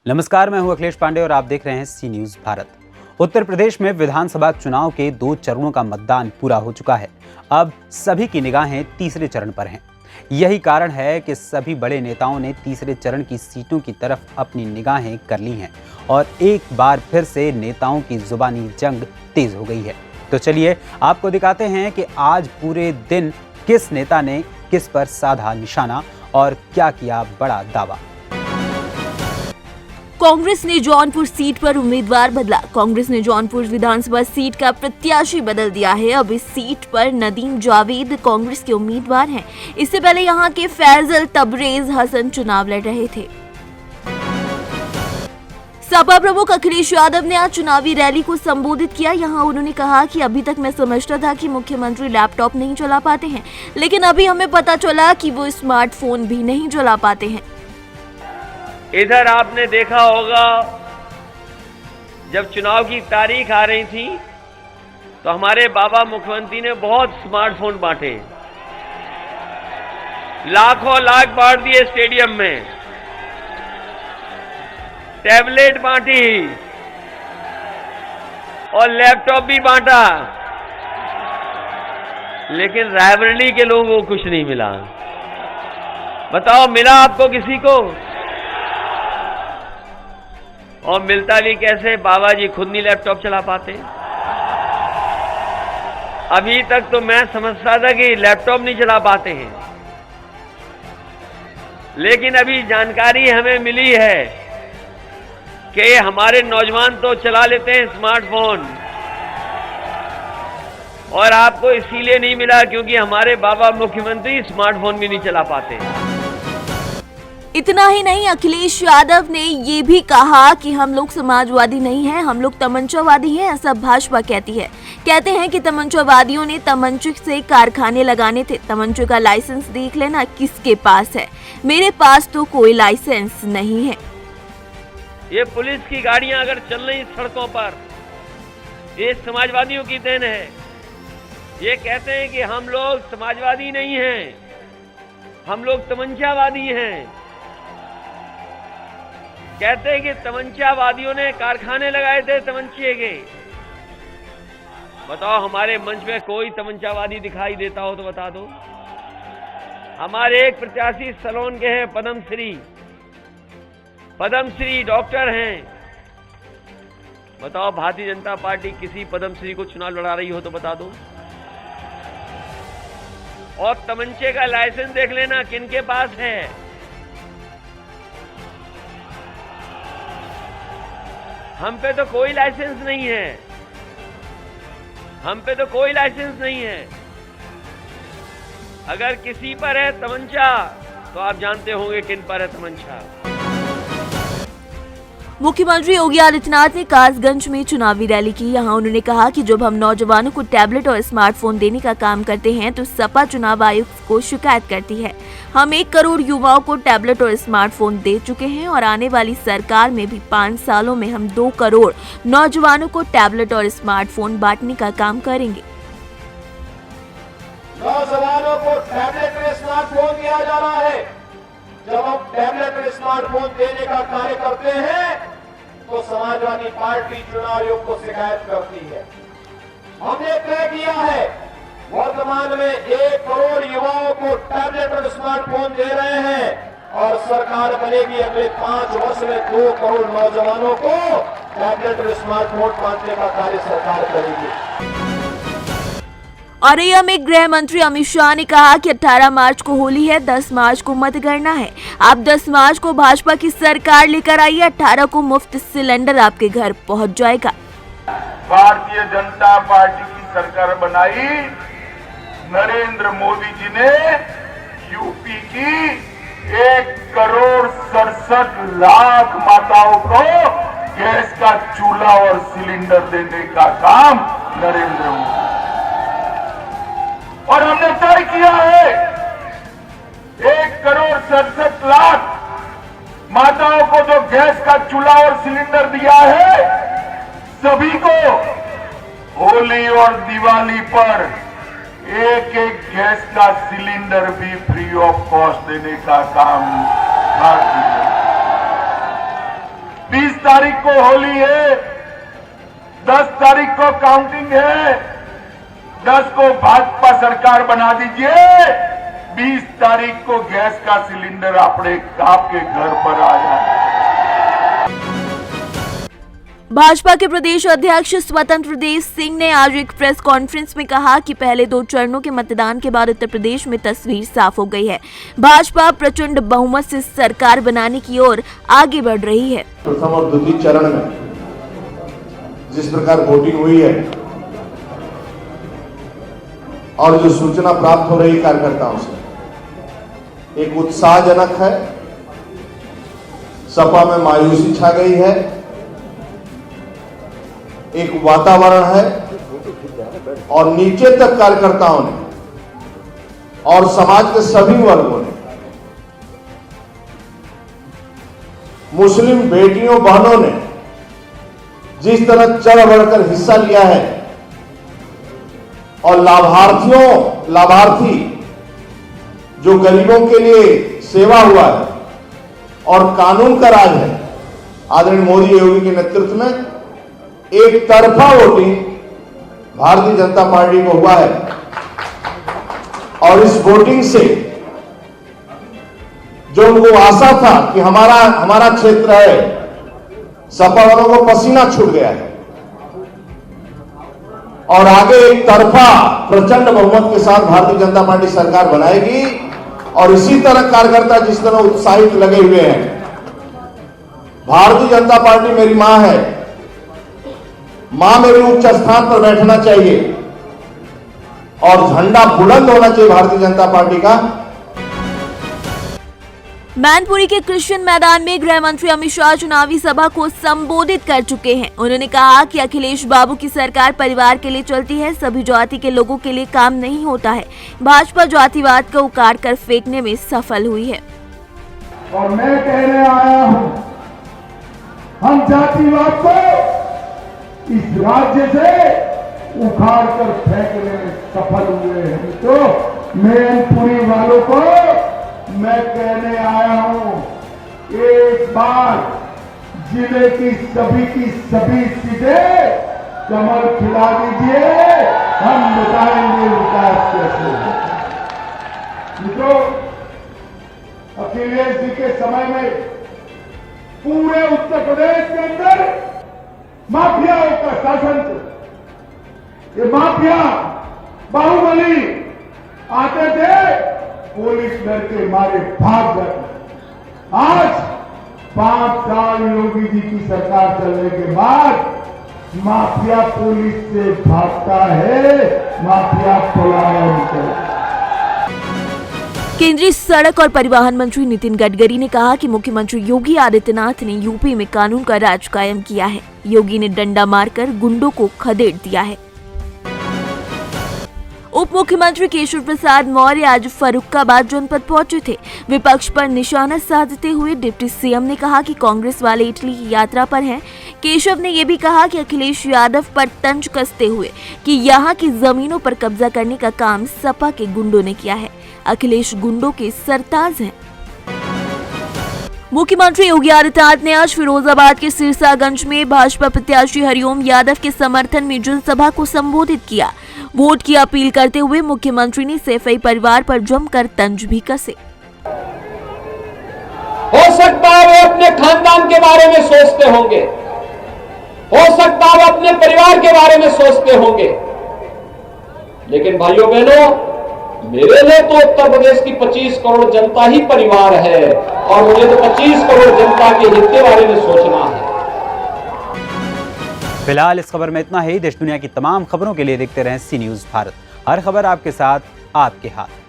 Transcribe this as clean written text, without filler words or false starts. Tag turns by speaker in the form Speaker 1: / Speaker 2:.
Speaker 1: नमस्कार, मैं हूं अखिलेश पांडे और आप देख रहे हैं सी न्यूज भारत। उत्तर प्रदेश में विधानसभा चुनाव के 2 चरणों का मतदान पूरा हो चुका है। अब सभी की निगाहें तीसरे चरण पर हैं। यही कारण है कि सभी बड़े नेताओं ने तीसरे चरण की सीटों की तरफ अपनी निगाहें कर ली हैं और एक बार फिर से नेताओं की जुबानी जंग तेज हो गई है। तो चलिए आपको दिखाते हैं कि आज पूरे दिन किस नेता ने किस पर साधा निशाना और क्या किया बड़ा दावा।
Speaker 2: कांग्रेस ने जौनपुर सीट पर उम्मीदवार बदला। कांग्रेस ने जौनपुर विधानसभा सीट का प्रत्याशी बदल दिया है। अब इस सीट पर नदीम जावेद कांग्रेस के उम्मीदवार हैं। इससे पहले यहां के फैजल तबरेज हसन चुनाव लड़ रहे थे। सपा प्रमुख अखिलेश यादव ने आज चुनावी रैली को संबोधित किया। यहां उन्होंने कहा कि अभी तक मैं समझता था कि मुख्यमंत्री लैपटॉप नहीं चला पाते हैं, लेकिन अभी हमें पता चला कि वो स्मार्टफोन भी नहीं चला पाते हैं।
Speaker 3: इधर आपने देखा होगा जब चुनाव की तारीख आ रही थी तो हमारे बाबा मुख्यमंत्री ने बहुत स्मार्टफोन बांटे, लाखों लाख बांट दिए स्टेडियम में, टैबलेट बांटी और लैपटॉप भी बांटा, लेकिन रायबरेली के लोगों को कुछ नहीं मिला। बताओ, मिला आपको किसी को? और मिलता भी कैसे? बाबा जी खुद नहीं लैपटॉप चला पाते। अभी तक तो मैं समझता था कि लैपटॉप नहीं चला पाते हैं, लेकिन अभी जानकारी हमें मिली है कि हमारे नौजवान तो चला लेते हैं स्मार्टफोन, और आपको इसीलिए नहीं मिला क्योंकि हमारे बाबा मुख्यमंत्री स्मार्टफोन भी नहीं चला पाते।
Speaker 2: इतना ही नहीं, अखिलेश यादव ने ये भी कहा कि हम लोग समाजवादी नहीं हैं, हम लोग तमंचावादी हैं, ऐसा भाजपा कहती है। कहते हैं कि तमंचावादियों ने तमंचे से कारखाने लगाने थे। तमंचे का लाइसेंस देख लेना किसके पास है। मेरे पास तो कोई लाइसेंस नहीं है।
Speaker 3: ये पुलिस की गाड़ियां अगर चल रही सड़कों पर, ये समाजवादियों की देन है। ये कहते हैं कि हम लोग समाजवादी नहीं हैं, हम लोग तमंचावादी हैं। कहते हैं कि तमंचावादियों ने कारखाने लगाए थे तमंचे के। बताओ, हमारे मंच में कोई तमंचावादी दिखाई देता हो तो बता दो। हमारे एक प्रत्याशी सलोन के हैं, पद्मश्री डॉक्टर हैं। बताओ, भारतीय जनता पार्टी किसी पद्मश्री को चुनाव लड़ा रही हो तो बता दो। और तमंचे का लाइसेंस देख लेना किनके पास है। हम पे तो कोई लाइसेंस नहीं है, हम पे तो कोई लाइसेंस नहीं है। अगर किसी पर है तमंचा तो आप जानते होंगे किन पर है तमंचा।
Speaker 2: मुख्यमंत्री योगी आदित्यनाथ ने कासगंज में चुनावी रैली की। यहां उन्होंने कहा कि जब हम नौजवानों को टैबलेट और स्मार्टफोन देने का काम करते हैं तो सपा चुनाव आयुक्त को शिकायत करती है। हम 1 करोड़ युवाओं को टैबलेट और स्मार्टफोन दे चुके हैं और आने वाली सरकार में भी 5 सालों में हम 2 करोड़ नौजवानों को टैबलेट और स्मार्टफोन बांटने का काम करेंगे।
Speaker 4: नौजवानों को टैबलेट और स्मार्टफोन दिया जा रहा है। जब हम टैबलेट और स्मार्टफोन देने का कार्य करते हैं तो समाजवादी पार्टी चुनाव आयोग को शिकायत करती है। हमने तय किया है वर्तमान में 1 करोड़ युवाओं को टैबलेट और स्मार्टफोन दे रहे हैं और सरकार बनेगी अगले 5 वर्ष में 2 करोड़ नौजवानों को टैबलेट और स्मार्टफोन बांटने का कार्य सरकार करेगी।
Speaker 2: औरैया में गृह मंत्री अमित शाह ने कहा कि 18 मार्च को होली है, 10 मार्च को मतगणना है। आप 10 मार्च को भाजपा की सरकार लेकर आइए, 18 को मुफ्त सिलेंडर आपके घर पहुंच जाएगा।
Speaker 5: भारतीय जनता पार्टी की सरकार बनाई नरेंद्र मोदी जी ने। यूपी की 1 करोड़ 67 लाख माताओं को गैस का चूल्हा और सिलेंडर देने का काम नरेंद्र मोदी, और हमने तय किया है 1 करोड़ 67 लाख माताओं को जो गैस का चूल्हा और सिलेंडर दिया है, सभी को होली और दिवाली पर एक गैस का सिलेंडर भी फ्री ऑफ कॉस्ट देने का काम भारतीय। 20 तारीख को होली है, 10 तारीख को काउंटिंग है, 10 को भाजपा सरकार बना दीजिए, 20 तारीख को गैस का सिलेंडर आपके घर पर आ जाए।
Speaker 2: भाजपा के प्रदेश अध्यक्ष स्वतंत्र देव सिंह ने आज एक प्रेस कॉन्फ्रेंस में कहा कि पहले 2 चरणों के मतदान के बाद उत्तर प्रदेश में तस्वीर साफ हो गई है। भाजपा प्रचंड बहुमत से सरकार बनाने की ओर आगे बढ़ रही है।
Speaker 6: प्रथम और द्वितीय चरण में जिस प्रकार वोटिंग हुई है और जो सूचना प्राप्त हो रही है कार्यकर्ताओं से, एक उत्साहजनक है। सपा में मायूसी छा गई है, एक वातावरण है और नीचे तक कार्यकर्ताओं ने और समाज के सभी वर्गों ने, मुस्लिम बेटियों बहनों ने जिस तरह चढ़ बढ़कर हिस्सा लिया है और लाभार्थी जो गरीबों के लिए सेवा हुआ है और कानून का राज है, आदरणीय मोदी योगी के नेतृत्व में एक तरफा वोटिंग भारतीय जनता पार्टी को हुआ है। और इस वोटिंग से जो उनको आशा था कि हमारा क्षेत्र है, सपा वालों को पसीना छूट गया है और आगे एक तरफा प्रचंड बहुमत के साथ भारतीय जनता पार्टी सरकार बनाएगी। और इसी तरह कार्यकर्ता जिस तरह उत्साहित लगे हुए हैं, भारतीय जनता पार्टी मेरी मां है, मां मेरे उच्च स्थान पर बैठना चाहिए और झंडा बुलंद होना चाहिए भारतीय जनता पार्टी का।
Speaker 2: मैनपुरी के कृष्ण मैदान में गृह मंत्री अमित शाह चुनावी सभा को संबोधित कर चुके हैं। उन्होंने कहा कि अखिलेश बाबू की सरकार परिवार के लिए चलती है, सभी जाति के लोगों के लिए काम नहीं होता है। भाजपा जातिवाद को उखाड़ कर फेंकने में सफल हुई है।
Speaker 4: और मैं कहने आया हूं, हम जातिवाद को इस राज्य से उखाड़ कर फेंकने में सफल हुए हैं। तो मैनपुरी वालों को मैं कहने आया हूं, एक बार जिले की सभी सीटें कमल खिला दीजिए, हम बताएंगे विकास कैसे। मित्रों, अखिलेश जी के समय में पूरे उत्तर प्रदेश के अंदर माफियाओं का शासन था। ये माफिया बाहुबली आते थे, पुलिस डर के मारे भाग जाते। आज 5 साल योगी जी की सरकार चलने के बाद माफिया पुलिस से भागता है, माफिया पलायन करता है।
Speaker 2: केंद्रीय सड़क और परिवहन मंत्री नितिन गडकरी ने कहा कि मुख्यमंत्री योगी आदित्यनाथ ने यूपी में कानून का राज कायम किया है। योगी ने डंडा मारकर गुंडों को खदेड़ दिया है। उप मुख्यमंत्री केशव प्रसाद मौर्य आज फर्रुखाबाद जनपद पहुंचे थे। विपक्ष पर निशाना साधते हुए डिप्टी सीएम ने कहा कि कांग्रेस वाले इटली की यात्रा पर हैं। केशव ने यह भी कहा कि अखिलेश यादव पर तंज कसते हुए कि यहां की जमीनों पर कब्जा करने का काम सपा के गुंडों ने किया है। अखिलेश गुंडों के सरताज हैं। मुख्यमंत्री योगी आदित्यनाथ ने आज फिरोजाबाद के सिरसागंज में भाजपा प्रत्याशी हरिओम यादव के समर्थन में जनसभा को संबोधित किया। वोट की अपील करते हुए मुख्यमंत्री ने सैफई परिवार पर जमकर तंज भी कसे।
Speaker 7: हो सकता है वो अपने खानदान के बारे में सोचते होंगे, हो सकता है वो अपने परिवार के बारे में सोचते होंगे, लेकिन भाइयों बहनों, मेरे लिए तो उत्तर प्रदेश की 25 करोड़ जनता ही परिवार है और मुझे तो 25 करोड़ जनता के हित के बारे में सोचना है।
Speaker 1: फिलहाल इस खबर में इतना ही। देश दुनिया की तमाम खबरों के लिए देखते रहें सी न्यूज़ भारत। हर खबर आपके साथ, आपके हाथ।